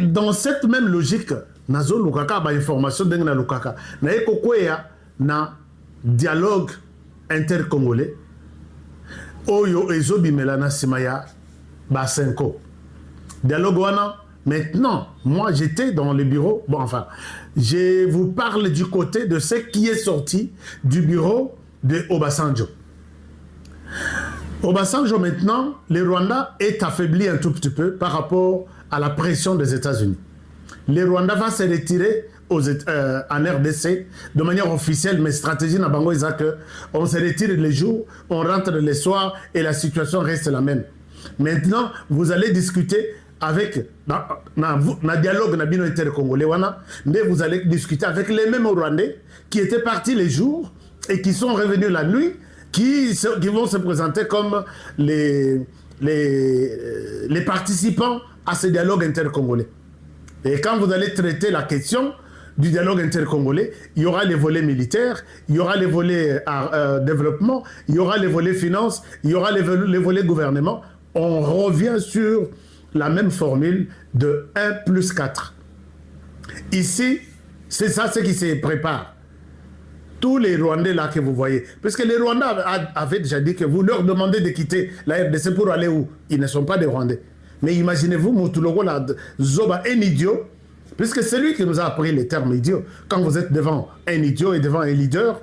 Dans cette même logique, nazo lukaka ba information dengue na lukaka. Na eko kwea na dialogue intercongolais. Oyo ezobi melana simaya ba 5 ans. Dialogue wana. Maintenant, moi j'étais dans le bureau. Bon, enfin, je vous parle du côté de ce qui est sorti du bureau de Obasanjo. Obasanjo, maintenant, le Rwanda est affaibli un tout petit peu par rapport à la pression des États-Unis. Le Rwanda va se retirer en RDC de manière officielle, mais stratégie n'a pas que on se retire les jours, on rentre les soirs et la situation reste la même. Maintenant, vous allez discuter avec na dialogue na bino intercongolais wana, mais vous allez discuter avec les mêmes Rwandais qui étaient partis les jours et qui sont revenus la nuit, qui vont se présenter comme les participants à ce dialogue intercongolais. Et quand vous allez traiter la question du dialogue intercongolais, il y aura les volets militaires, il y aura les volets développement, il y aura les volets finances, il y aura les volets gouvernement. On revient sur la même formule de 1 plus 4. Ici, c'est ça ce qui se prépare. Tous les Rwandais là que vous voyez, parce que les Rwandais avaient déjà dit que vous leur demandez de quitter la RDC pour aller où? Ils ne sont pas des Rwandais. Mais imaginez-vous, Moutoulogo, Zoba, un idiot, puisque c'est lui qui nous a appris les termes idiots. Quand vous êtes devant un idiot et devant un leader,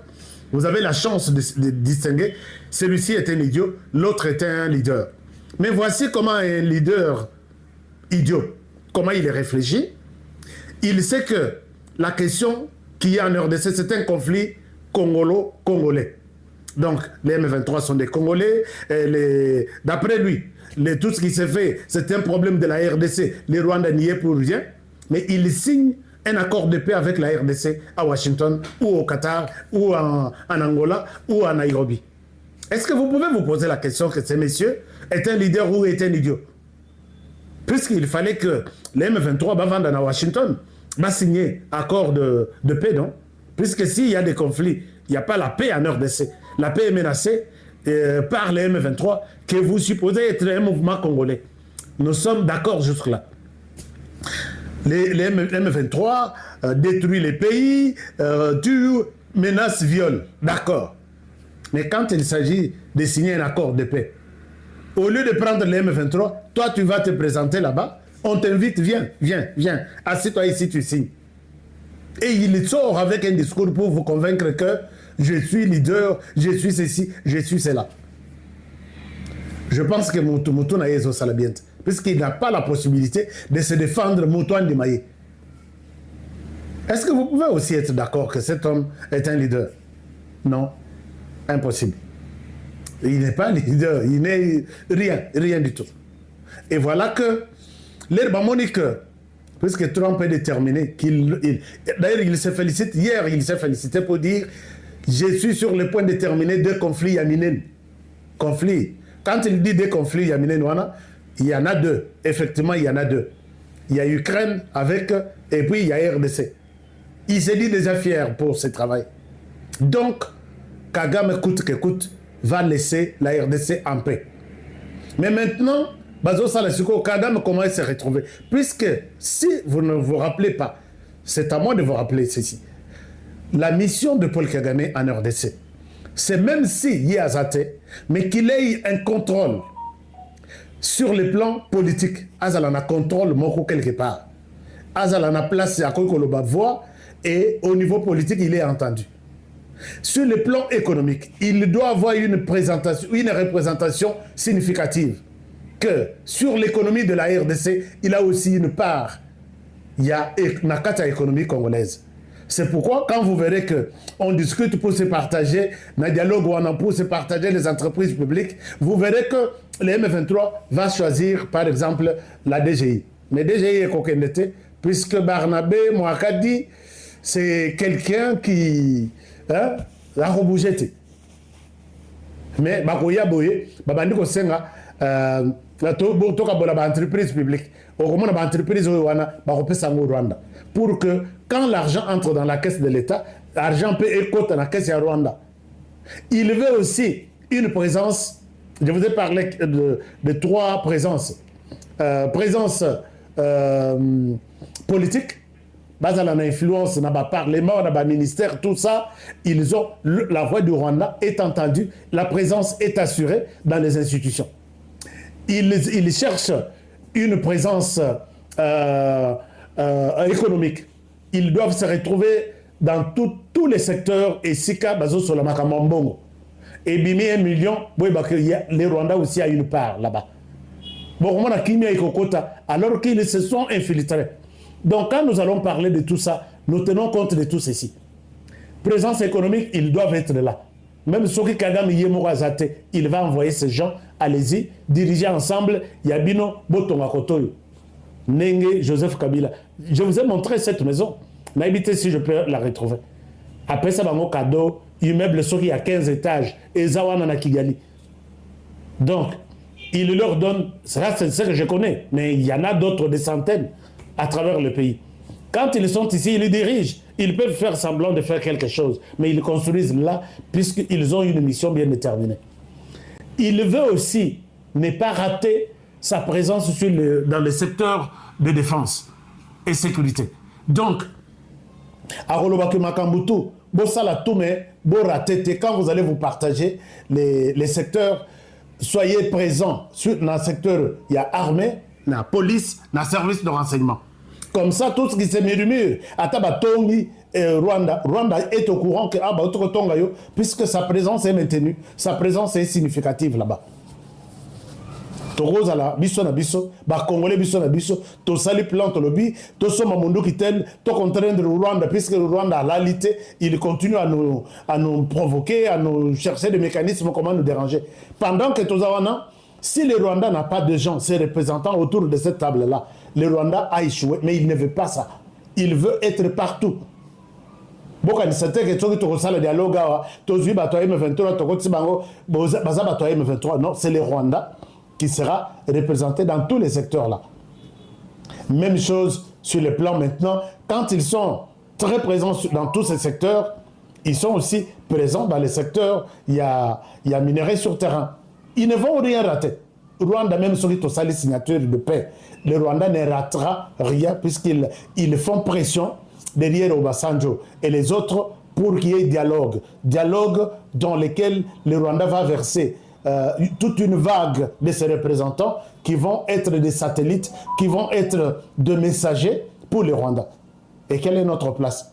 vous avez la chance de distinguer. Celui-ci est un idiot, l'autre est un leader. Mais voici comment un leader idiot, comment il est réfléchi. Il sait que la question qu'il y a en RDC, c'est un conflit congolo-congolais. Donc, les M23 sont des Congolais. D'après lui, tout ce qui s'est fait, c'est un problème de la RDC. Les Rwandais n'y est pour rien. Mais il signe un accord de paix avec la RDC à Washington, ou au Qatar, ou en Angola, ou à Nairobi. Est-ce que vous pouvez vous poser la question que ce monsieur est un leader ou est un idiot? Puisqu'il fallait que les M23 va vendre à Washington, va signer accord de paix, non? Puisque s'il y a des conflits, il n'y a pas la paix en RDC. La paix est menacée par les M23 que vous supposez être un mouvement congolais. Nous sommes d'accord jusque-là. Les M23 détruisent les pays, tuent, menacent, violent. D'accord. Mais quand il s'agit de signer un accord de paix, au lieu de prendre les M23, toi tu vas te présenter là-bas, on t'invite, viens, assieds-toi ici, tu signes. Et il sort avec un discours pour vous convaincre que je suis leader, je suis ceci, je suis cela. Je pense que Moutou n'a pas salabient, puisqu'il n'a pas la possibilité de se défendre Moutouan de Maï. Est-ce que vous pouvez aussi être d'accord que cet homme est un leader? Non, impossible. Il n'est pas leader, il n'est rien du tout. Et voilà que l'herbe monique, puisque Trump est déterminé, d'ailleurs il se félicite, hier il s'est félicité pour dire je suis sur le point de terminer 2 conflits yaminen. Conflits. Quand il dit 2 conflits yaminen, il y en a 2. Effectivement, il y en a 2. Il y a Ukraine avec, et puis il y a RDC. Il s'est dit déjà fier pour ce travail. Donc, Kagame coûte que coûte, va laisser la RDC en paix. Mais maintenant, Bazo Salasiko, Kagame, comment il s'est retrouvé? Puisque, si vous ne vous rappelez pas, c'est à moi de vous rappeler ceci. La mission de Paul Kagame en RDC, c'est même s'il y a Azate, mais qu'il ait un contrôle sur le plan politique. Azalana contrôle Moko quelque part. Azalana place à Kokoloba voix et au niveau politique, il est entendu. Sur le plan économique, il doit avoir une représentation significative. Que sur l'économie de la RDC, il a aussi une part. Il y a une carte économique congolaise. C'est pourquoi, quand vous verrez qu'on discute pour se partager, dans le dialogue où on a pour se partager les entreprises publiques, vous verrez que le M23 va choisir, par exemple, la DGI. Mais DGI est coquinette, puisque Barnabé Mouakadi, c'est quelqu'un qui a rebougé. Mais Bakoya Boye, Babandiko Senga, toka bola ba entreprise publique okomona ba entreprise oyo wana ba kopesa ngo Rwanda pour que quand l'argent entre dans la caisse de l'État, l'argent peut écouter dans la caisse de Rwanda. Il veut aussi une présence, je vous ai parlé de 3 présences. Présence politique, base la influence, na ba parlement, na ba ministère, tout ça, ils ont la voix du Rwanda est entendue, la présence est assurée dans les institutions. Ils cherchent une présence économique. Ils doivent se retrouver dans tous les secteurs et Sika bazo sur la Makamambongo. Et bimi 1 million, les Rwandais aussi a une part là-bas. Bon, on a Kimia et Kokota, alors qu'ils se sont infiltrés. Donc quand nous allons parler de tout ça, nous tenons compte de tout ceci. Présence économique, ils doivent être là. Même Soki Kagame Yemorazate, il va envoyer ces gens, allez-y, diriger ensemble, Yabino Botonga Kotoyo. Nenge Joseph Kabila. Je vous ai montré cette maison. N'habitez si je peux la retrouver. Après ça, bango cadeau, immeuble Soki à 15 étages, et Zawana na Kigali. Donc, il leur donne, c'est ce que je connais, mais il y en a d'autres, des centaines, à travers le pays. Quand ils sont ici, ils les dirigent. Ils peuvent faire semblant de faire quelque chose, mais ils construisent là, puisqu'ils ont une mission bien déterminée. Il veut aussi ne pas rater sa présence dans le secteur de défense et sécurité. Donc, quand vous allez vous partager les secteurs, soyez présents dans le secteur, il y a armée, la police, le service de renseignement. Comme ça, tout ce qui se murmure, Rwanda est au courant que puisque sa présence est maintenue, sa présence est significative là-bas. Torozala biso na biso, ba congolais biso na biso, to sali plan to lobby, to soma mondo kitel, to contraindre le Rwanda puisque le Rwanda a l'alité, il continue à nous provoquer, à nous chercher des mécanismes comment nous déranger. Pendant que Tozawana, si le Rwanda n'a pas de gens, ses représentants autour de cette table-là, le Rwanda a échoué, mais il ne veut pas ça. Il veut être partout. Boka ni sante que tu as le dialogue, tu as vu M23, M23, non, c'est le Rwanda qui sera représenté dans tous les secteurs là. Même chose sur le plan maintenant, quand ils sont très présents dans tous ces secteurs, ils sont aussi présents dans les secteurs, il y a minerai sur terrain. Ils ne vont rien rater. Rwanda, même sur les signature de paix, le Rwanda ne ratera rien puisqu'ils font pression derrière Obasanjo et les autres pour qu'il y ait dialogue. Dialogue dans lequel le Rwanda va verser toute une vague de ses représentants qui vont être des satellites, qui vont être des messagers pour le Rwanda. Et quelle est notre place?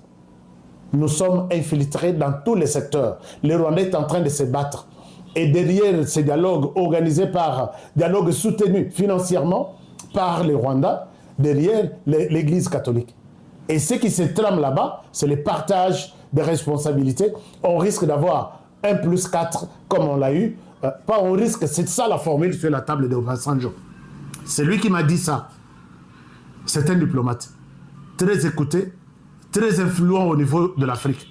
Nous sommes infiltrés dans tous les secteurs. Le Rwanda est en train de se battre. Et derrière ces dialogues organisés dialogues soutenus financièrement par les Rwandais, derrière l'Église catholique. Et ce qui se trame là-bas, c'est le partage des responsabilités. On risque d'avoir 1+4 comme on l'a eu. Pas on risque, c'est ça la formule sur la table de Obasanjo. C'est lui qui m'a dit ça. C'est un diplomate. Très écouté, très influent au niveau de l'Afrique.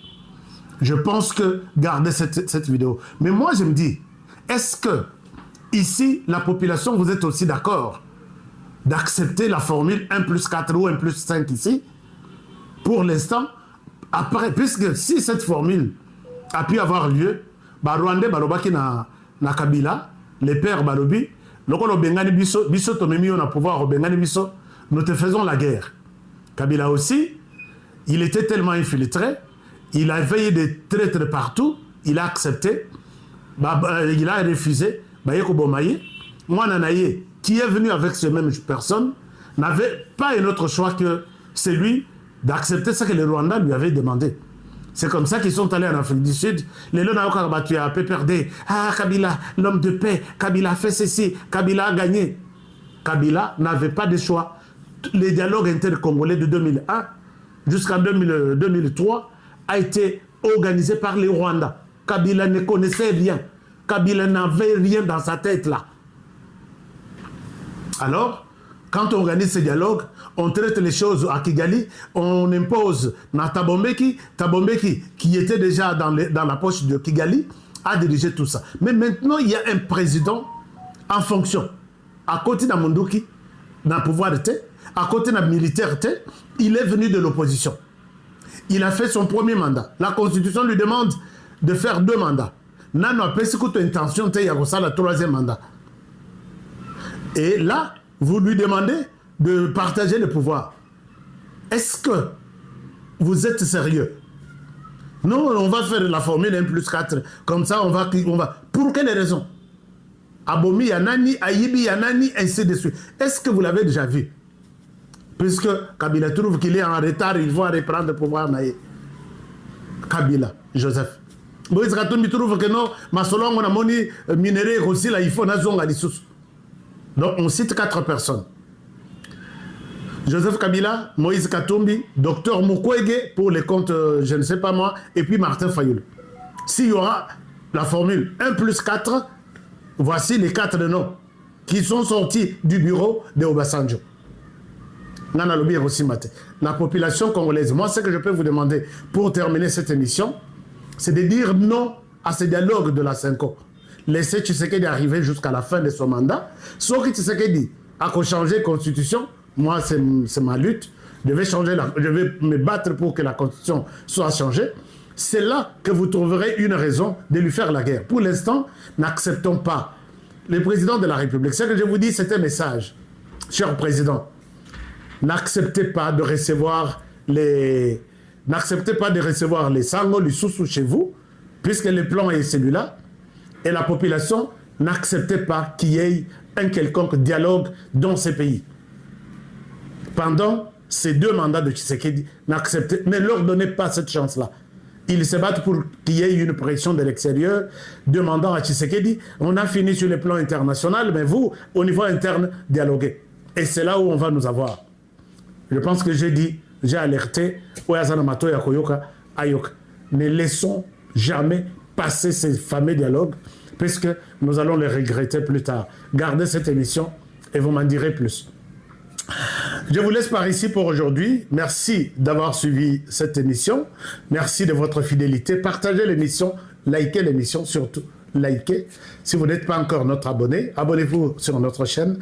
Je pense que gardez cette vidéo. Mais moi, je me dis, est-ce que ici, la population, vous êtes aussi d'accord d'accepter la formule 1+4 ou 1+5 ici? Pour l'instant, après, puisque si cette formule a pu avoir lieu, Rwandais, Balobaki na Kabila, les pères Balobi, Lokolo Bengani Biso, Biso Tomemi, on a pouvoir au Bengani Biso, nous te faisons la guerre. Kabila aussi, il était tellement infiltré, il a veillé des traîtres partout, il a accepté, il a refusé, Bayeko Bomaye, Mouananaye, qui est venu avec ces mêmes personnes, n'avait pas un autre choix que celui d'accepter ce que le Rwanda lui avait demandé. C'est comme ça qu'ils sont allés en Afrique du Sud. Les Lonaoka battu à PPRD. Ah, Kabila, l'homme de paix. Kabila a fait ceci. Kabila a gagné. Kabila n'avait pas de choix. Les dialogues intercongolais de 2001 jusqu'en 2003 a été organisé par les Rwandais. Kabila ne connaissait rien. Kabila n'avait rien dans sa tête là. Alors, quand on organise ces dialogues, on traite les choses à Kigali, on impose na Tabombeki, qui était déjà dans la poche de Kigali, a dirigé tout ça. Mais maintenant, il y a un président en fonction. À côté de Monduki, dans le pouvoir de à côté de la militaire, il est venu de l'opposition. Il a fait son premier mandat. La Constitution lui demande de faire 2 mandats. Nano a pesé toute intention, il y a le 3e mandat. Et là, vous lui demandez de partager le pouvoir. Est-ce que vous êtes sérieux? Non, on va faire la formule 1+4. Comme ça, on va... Pour quelle raison? Abomi Yanani, Ayibi Yanani, ainsi de suite. Est-ce que vous l'avez déjà vu? Puisque Kabila trouve qu'il est en retard, il va reprendre le pouvoir. Kabila, Joseph. Moïse Katumbi trouve que non, Masolong, on a moni minéré aussi, là, il faut nazonga l'issous. Donc, on cite 4 personnes. Joseph Kabila, Moïse Katumbi, Dr Mukwege pour les comptes, je ne sais pas moi, et puis Martin Fayoul. S'il y aura la formule 1+4, voici les 4 noms qui sont sortis du bureau de Obasanjo. La population congolaise, moi ce que je peux vous demander pour terminer cette émission, c'est de dire non à ce dialogue de la 5 ans. Laissez Tshisekedi arriver jusqu'à la fin de son mandat. Sauf que Tshisekedi a changé la constitution. Moi, c'est ma lutte. Je vais me battre pour que la constitution soit changée. C'est là que vous trouverez une raison de lui faire la guerre. Pour l'instant, n'acceptons pas. Le président de la République, ce que je vous dis, c'est un message. Cher président, n'acceptez pas de recevoir les... N'acceptez pas de recevoir les sangos, les sous chez vous, puisque le plan est celui-là. Et la population, n'acceptez pas qu'il y ait un quelconque dialogue dans ces pays. Pendant ces 2 mandats de Tshisekedi, ne leur donnez pas cette chance-là. Ils se battent pour qu'il y ait une pression de l'extérieur, demandant à Tshisekedi, on a fini sur le plan international, mais vous, au niveau interne, dialoguez. Et c'est là où on va nous avoir. Je pense que j'ai dit, j'ai alerté, ne laissons jamais passer ces fameux dialogues, puisque nous allons les regretter plus tard. Gardez cette émission et vous m'en direz plus. Je vous laisse par ici pour aujourd'hui. Merci d'avoir suivi cette émission. Merci de votre fidélité. Partagez l'émission, likez l'émission, surtout likez. Si vous n'êtes pas encore notre abonné, abonnez-vous sur notre chaîne.